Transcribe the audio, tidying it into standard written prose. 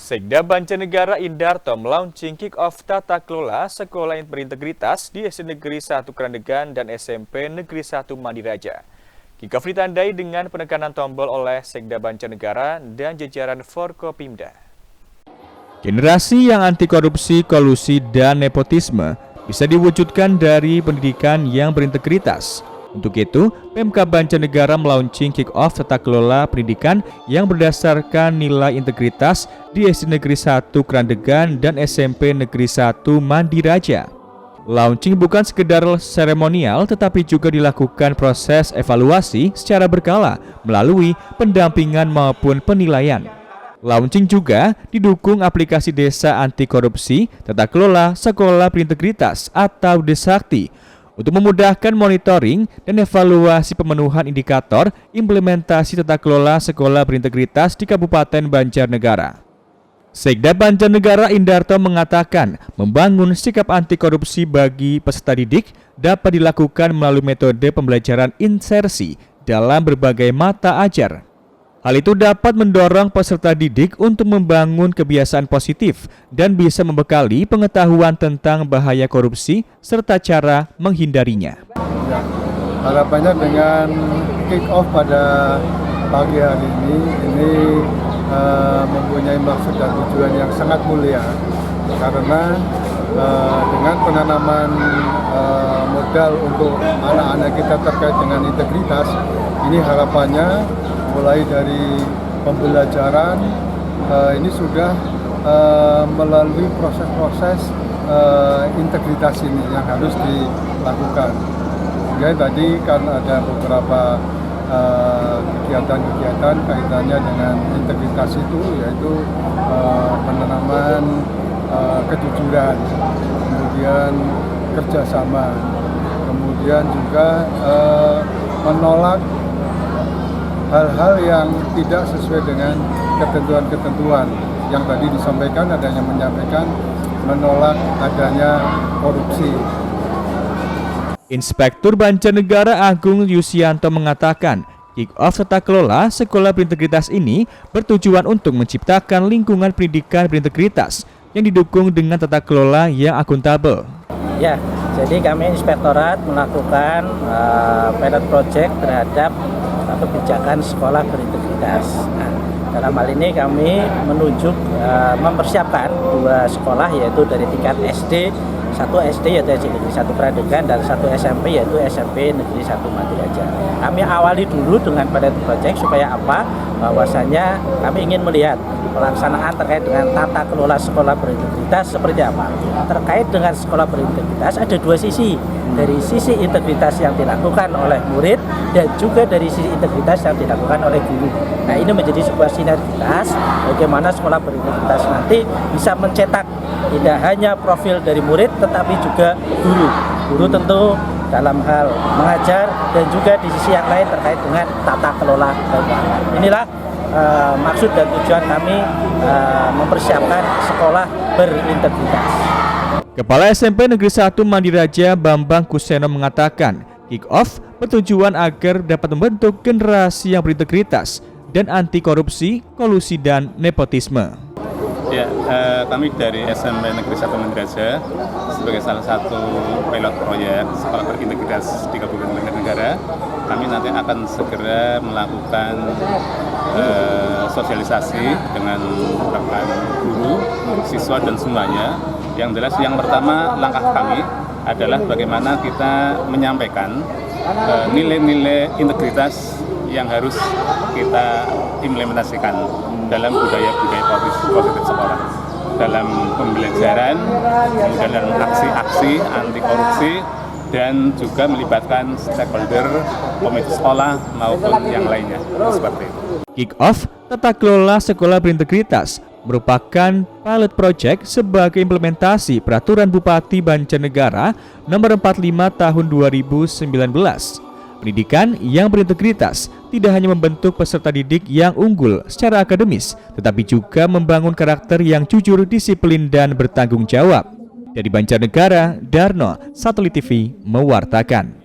Sekda Banjarnegara Indarto melaunching kick-off tata kelola sekolah yang berintegritas di SD Negeri 1 Krandegan dan SMP Negeri 1 Mandiraja. Kick-off ditandai dengan penekanan tombol oleh Sekda Banjarnegara dan jajaran Forkopimda. Generasi yang anti korupsi, kolusi, dan nepotisme bisa diwujudkan dari pendidikan yang berintegritas. Untuk itu, Pemkab Banjarnegara melaunching kick-off tata kelola pendidikan yang berdasarkan nilai integritas di SD Negeri 1 Krandegan dan SMP Negeri 1 Mandiraja. Launching bukan sekedar seremonial, tetapi juga dilakukan proses evaluasi secara berkala melalui pendampingan maupun penilaian. Launching juga didukung aplikasi Desa Anti Korupsi Tata Kelola Sekolah Berintegritas atau Desakti untuk memudahkan monitoring dan evaluasi pemenuhan indikator implementasi tata kelola sekolah berintegritas di Kabupaten Banjarnegara. Sekda Banjarnegara Indarto mengatakan membangun sikap anti korupsi bagi peserta didik dapat dilakukan melalui metode pembelajaran insersi dalam berbagai mata ajar. Hal itu dapat mendorong peserta didik untuk membangun kebiasaan positif dan bisa membekali pengetahuan tentang bahaya korupsi serta cara menghindarinya. Ya, harapannya dengan kick-off pada pagi hari ini mempunyai maksud dan tujuan yang sangat mulia karena dengan penanaman modal untuk anak-anak kita terkait dengan integritas, ini harapannya mulai dari pembelajaran ini sudah melalui proses-proses integritas ini yang harus dilakukan. Jadi tadi kan ada beberapa kegiatan-kegiatan kaitannya dengan integritas itu, yaitu penanaman kejujuran, kemudian kerjasama, kemudian juga menolak hal-hal yang tidak sesuai dengan ketentuan-ketentuan yang tadi disampaikan, adanya menyampaikan menolak adanya korupsi. Inspektur Banjarnegara Agung Yusianto mengatakan, kick-off tata kelola sekolah berintegritas ini bertujuan untuk menciptakan lingkungan pendidikan berintegritas yang didukung dengan tata kelola yang akuntabel. Ya, jadi kami inspektorat melakukan pilot project terhadap kebijakan sekolah berintegritas. Nah, dalam hal ini kami menunjuk mempersiapkan dua sekolah, yaitu dari tingkat SD, satu SD yaitu SD Negeri 1 Krandegan dan satu SMP yaitu SMP Negeri 1 Mandiraja. Kami awali dulu dengan pilot project supaya apa? Bahwasanya kami ingin melihat pelaksanaan terkait dengan tata kelola sekolah berintegritas seperti apa. Terkait dengan sekolah berintegritas ada dua sisi. Dari sisi integritas yang dilakukan oleh murid dan juga dari sisi integritas yang dilakukan oleh guru. Nah, ini menjadi sebuah sinergitas bagaimana sekolah berintegritas nanti bisa mencetak tidak hanya profil dari murid tetapi juga guru. Guru tentu dalam hal mengajar dan juga di sisi yang lain terkait dengan tata kelola keuangan. Inilah maksud dan tujuan kami mempersiapkan sekolah berintegritas. Kepala SMP Negeri 1 Mandiraja Bambang Kuseno mengatakan, kick-off bertujuan agar dapat membentuk generasi yang berintegritas dan anti korupsi, kolusi, dan nepotisme. Ya, kami dari SMP Negeri 1 Mandiraja sebagai salah satu pilot proyek sekolah berintegritas di Kabupaten Banjarnegara, kami nanti akan segera melakukan sosialisasi dengan rekan guru, siswa, dan semuanya. Yang jelas, yang pertama langkah kami adalah bagaimana kita menyampaikan nilai-nilai integritas yang harus kita implementasikan dalam budaya-budaya positif sekolah, dalam pembelajaran, kemudian dalam aksi-aksi anti korupsi, dan juga melibatkan stakeholder, komite sekolah maupun yang lainnya. Seperti itu. Kick-off tata kelola sekolah berintegritas merupakan pilot project sebagai implementasi Peraturan Bupati Banjarnegara Nomor 45 Tahun 2019. Pendidikan yang berintegritas tidak hanya membentuk peserta didik yang unggul secara akademis, tetapi juga membangun karakter yang jujur, disiplin, dan bertanggung jawab. Dari Banjarnegara, Darno, Satelit TV mewartakan.